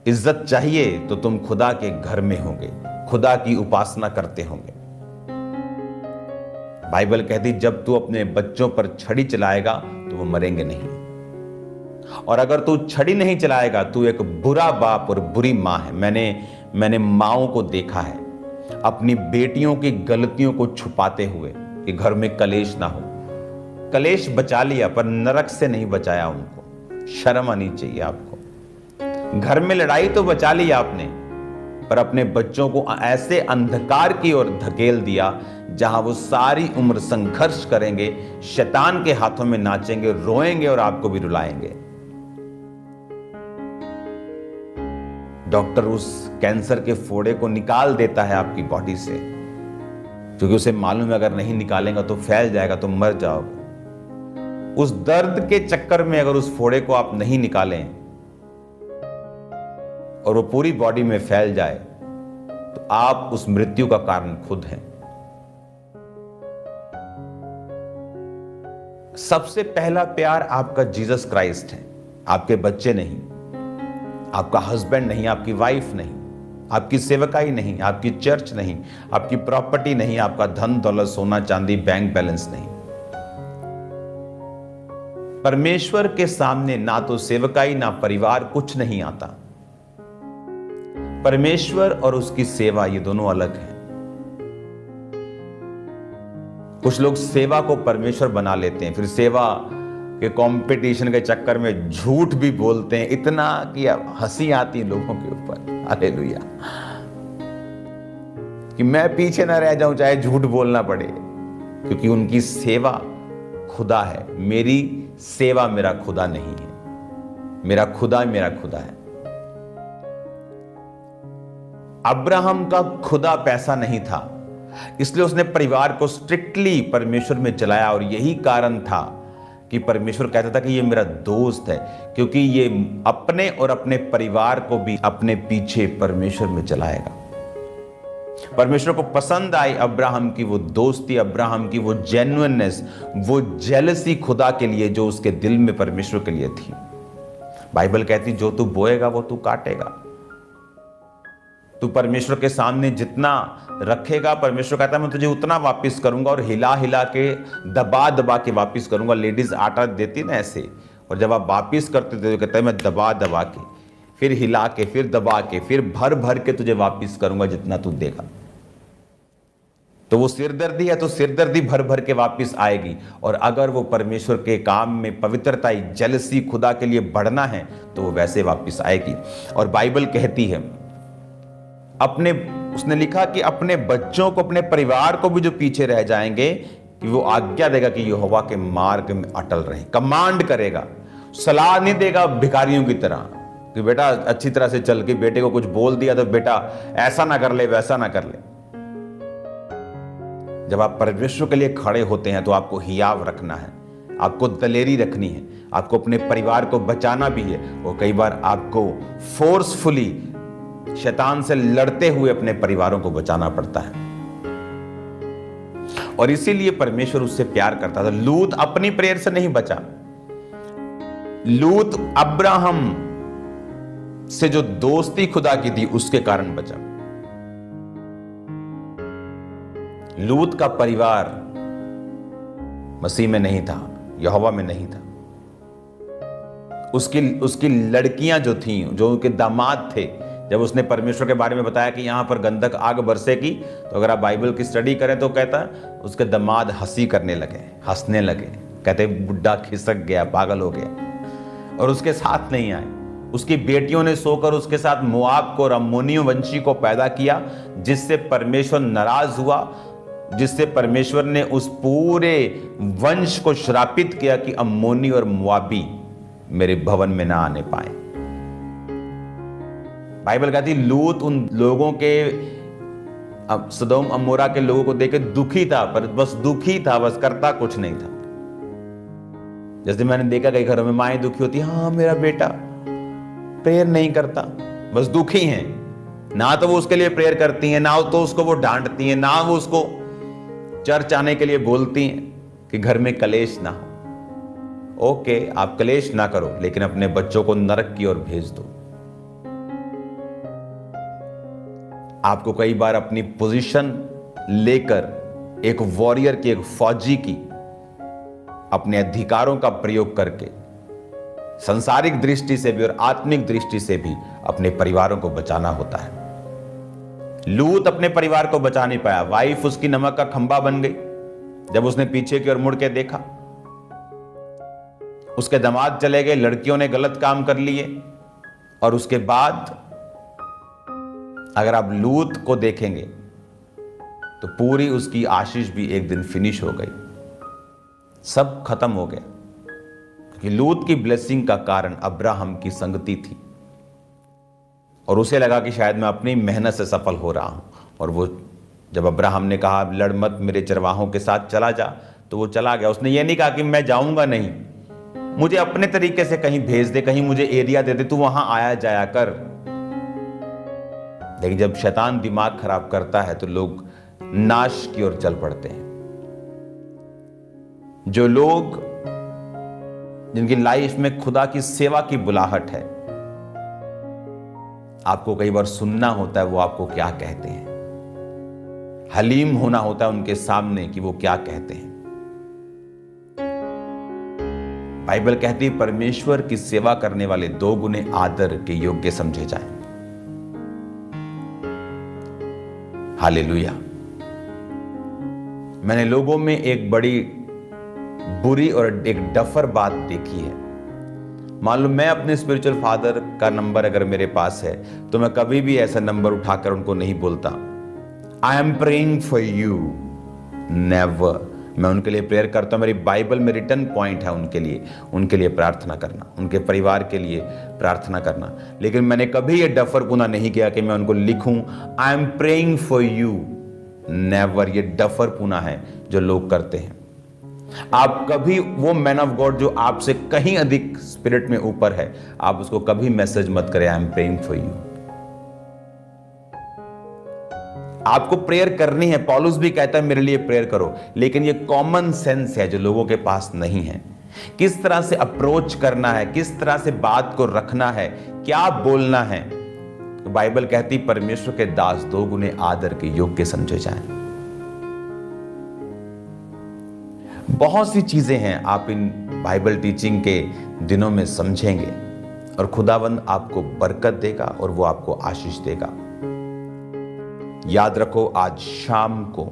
इज्जत चाहिए तो तुम खुदा के घर में होंगे, खुदा की उपासना करते होंगे। बाइबल कहती जब तू अपने बच्चों पर छड़ी चलाएगा तो वो मरेंगे नहीं, और अगर तू छड़ी नहीं चलाएगा तू एक बुरा बाप और बुरी मां है। मैंने माओं को देखा है अपनी बेटियों की गलतियों को छुपाते हुए कि घर में कलेश ना हो। कलेश बचा लिया पर नरक से नहीं बचाया उनको। शर्म आनी चाहिए आपको। घर में लड़ाई तो बचा ली आपने, पर अपने बच्चों को ऐसे अंधकार की ओर धकेल दिया जहां वो सारी उम्र संघर्ष करेंगे, शैतान के हाथों में नाचेंगे, रोएंगे और आपको भी रुलाएंगे। डॉक्टर उस कैंसर के फोड़े को निकाल देता है आपकी बॉडी से, क्योंकि उसे मालूम है अगर नहीं निकालेंगे तो फैल जाएगा, तो मर जाओगे। उस दर्द के चक्कर में अगर उस फोड़े को आप नहीं निकालें और वो पूरी बॉडी में फैल जाए तो आप उस मृत्यु का कारण खुद हैं। सबसे पहला प्यार आपका जीसस क्राइस्ट है, आपके बच्चे नहीं, आपका हस्बैंड नहीं, आपकी वाइफ नहीं, आपकी सेवकाई नहीं, आपकी चर्च नहीं, आपकी प्रॉपर्टी नहीं, आपका धन दौलत सोना चांदी बैंक बैलेंस नहीं। परमेश्वर के सामने ना तो सेवकाई ना परिवार कुछ नहीं आता। परमेश्वर और उसकी सेवा ये दोनों अलग हैं। कुछ लोग सेवा को परमेश्वर बना लेते हैं, फिर सेवा के कंपटीशन के चक्कर में झूठ भी बोलते हैं, इतना कि हंसी आती है लोगों के ऊपर। हालेलुया, कि मैं पीछे ना रह जाऊं चाहे झूठ बोलना पड़े, क्योंकि उनकी सेवा खुदा है। मेरी सेवा मेरा खुदा नहीं है, मेरा खुदा है। अब्राहम का खुदा पैसा नहीं था, इसलिए उसने परिवार को स्ट्रिक्टली परमेश्वर में चलाया, और यही कारण था कि परमेश्वर कहता था कि ये मेरा दोस्त है, क्योंकि ये अपने और अपने परिवार को भी अपने पीछे परमेश्वर में चलाएगा। परमेश्वर को पसंद आई अब्राहम की वो दोस्ती, अब्राहम की वो जेन्युइननेस, वो जेलसी खुदा के लिए जो उसके दिल में परमेश्वर के लिए थी। बाइबल कहती जो तू बोएगा वो तू काटेगा। तू परमेश्वर के सामने जितना रखेगा, परमेश्वर कहता है मैं तुझे उतना वापस करूंगा, और हिला हिला के दबा दबा के वापस करूंगा। लेडीज आटा देती ना ऐसे, और जब आप वापस करते थे तो कहता है मैं दबा दबा के, फिर हिला के, फिर दबा के, फिर भर भर के तुझे वापस करूंगा जितना तू देगा। तो वो सिरदर्दी है तो सिरदर्दी भर भर के वापस आएगी, और अगर वो परमेश्वर के काम में पवित्रता, जेलसी, खुदा के लिए बढ़ना है तो वो वैसे वापस आएगी। और बाइबल कहती है उसने लिखा कि अपने बच्चों को, अपने परिवार को भी जो पीछे रह जाएंगे, कि वो आज्ञा देगा कि यहोवा के मार्ग में अटल रहे। कमांड करेगा, सलाह नहीं देगा भिखारियों की तरह कि बेटा अच्छी तरह से चल, के बेटे को कुछ बोल दिया तो बेटा ऐसा ना कर ले, वैसा ना कर ले। जब आप परमेश्वर के लिए खड़े होते हैं तो आपको हियाव रखना है, आपको दलेरी रखनी है, आपको अपने परिवार को बचाना भी है, और कई बार आपको फोर्सफुली शैतान से लड़ते हुए अपने परिवारों को बचाना पड़ता है। और इसीलिए परमेश्वर उससे प्यार करता था। लूत अपनी प्रेयर से नहीं बचा, लूत अब्राहम से जो दोस्ती खुदा की थी उसके कारण बचा। लूत का परिवार मसीह में नहीं था, यहोवा में नहीं था। उसकी लड़कियां जो थीं, जो उनके दामाद थे, जब उसने परमेश्वर के बारे में बताया कि यहां पर गंधक आग बरसेगी, तो अगर आप बाइबल की स्टडी करें तो कहता है उसके दामाद हंसी करने लगे, हंसने लगे, कहते बुड्ढा खिसक गया, पागल हो गया, और उसके साथ नहीं आए। उसकी बेटियों ने सोकर उसके साथ मोआब को और अम्मोनियों वंशी को पैदा किया, जिससे परमेश्वर नाराज हुआ, जिससे परमेश्वर ने उस पूरे वंश को श्रापित किया कि अम्मोनी और मोआबी मेरे भवन में ना आने पाए। बाइबल कहती लूत उन लोगों के, सदोम अमोरा के लोगों को देख दुखी था, पर बस दुखी था, बस करता कुछ नहीं था। जैसे मैंने देखा कई घरों में माएं दुखी होती, हाँ मेरा बेटा प्रेयर नहीं करता, बस दुखी हैं। ना तो वो उसके लिए प्रेयर करती हैं, ना तो उसको वो डांटती हैं, ना वो उसको चर्च आने के लिए बोलती हैं कि घर में कलेश ना हो। ओके, आप कलेश ना करो, लेकिन अपने बच्चों को नरक की ओर भेज दो। आपको कई बार अपनी पोजीशन लेकर एक वॉरियर की, एक फौजी की, अपने अधिकारों का प्रयोग करके सांसारिक दृष्टि से भी और आत्मिक दृष्टि से भी अपने परिवारों को बचाना होता है। लूत अपने परिवार को बचा नहीं पाया, वाइफ उसकी नमक का खंभा बन गई। जब उसने पीछे की ओर मुड़ के देखा, उसके दामाद चले गए, लड़कियों ने गलत काम कर लिए, और उसके बाद अगर आप लूत को देखेंगे तो पूरी उसकी आशीष भी एक दिन फिनिश हो गई, सब खत्म हो गया। क्योंकि लूत की ब्लेसिंग का कारण अब्राहम की संगति थी, और उसे लगा कि शायद मैं अपनी मेहनत से सफल हो रहा हूं। और वो जब अब्राहम ने कहा लड़ मत, मेरे चरवाहों के साथ चला जा, तो वो चला गया। उसने ये नहीं कहा कि मैं जाऊंगा नहीं, मुझे अपने तरीके से कहीं भेज दे, कहीं मुझे एरिया दे दे, तू वहां आया जाया कर। लेकिन जब शैतान दिमाग खराब करता है तो लोग नाश की ओर चल पड़ते हैं। जो लोग, जिनकी लाइफ में खुदा की सेवा की बुलाहट है, आपको कई बार सुनना होता है वो आपको क्या कहते हैं, हलीम होना होता है उनके सामने कि वो क्या कहते हैं। बाइबल कहती है परमेश्वर की सेवा करने वाले 2 गुने आदर के योग्य समझे जाएं। हालेलुया। मैंने लोगों में एक बड़ी बुरी और एक डफर बात देखी है। मान लो मैं अपने स्पिरिचुअल फादर का नंबर अगर मेरे पास है तो मैं कभी भी ऐसा नंबर उठाकर उनको नहीं बोलता I am praying for you, never. मैं उनके लिए प्रेयर करता हूं। मेरी बाइबल में रिटर्न पॉइंट है उनके लिए प्रार्थना करना, उनके परिवार के लिए प्रार्थना करना। लेकिन मैंने कभी ये डफरपुना नहीं किया कि मैं उनको लिखूं I am praying for you, never. ये डफरपुना है जो लोग करते हैं। आप कभी वो मैन ऑफ गॉड जो आपसे कहीं अधिक स्पिरिट में ऊपर है, आप उसको कभी मैसेज मत करें I am praying for you. आपको प्रेयर करनी है, पौलुस भी कहता है मेरे लिए प्रेयर करो, लेकिन ये कॉमन सेंस है जो लोगों के पास नहीं है। किस तरह से अप्रोच करना है, किस तरह से बात को रखना है, क्या बोलना है। तो बाइबल कहती परमेश्वर के दास 2 गुने आदर के योग्य समझे जाएं। बहुत सी चीजें हैं आप इन बाइबल टीचिंग के दिनों में समझेंगे और खुदावंद आपको बरकत देगा और वो आपको आशीष देगा। याद रखो आज शाम को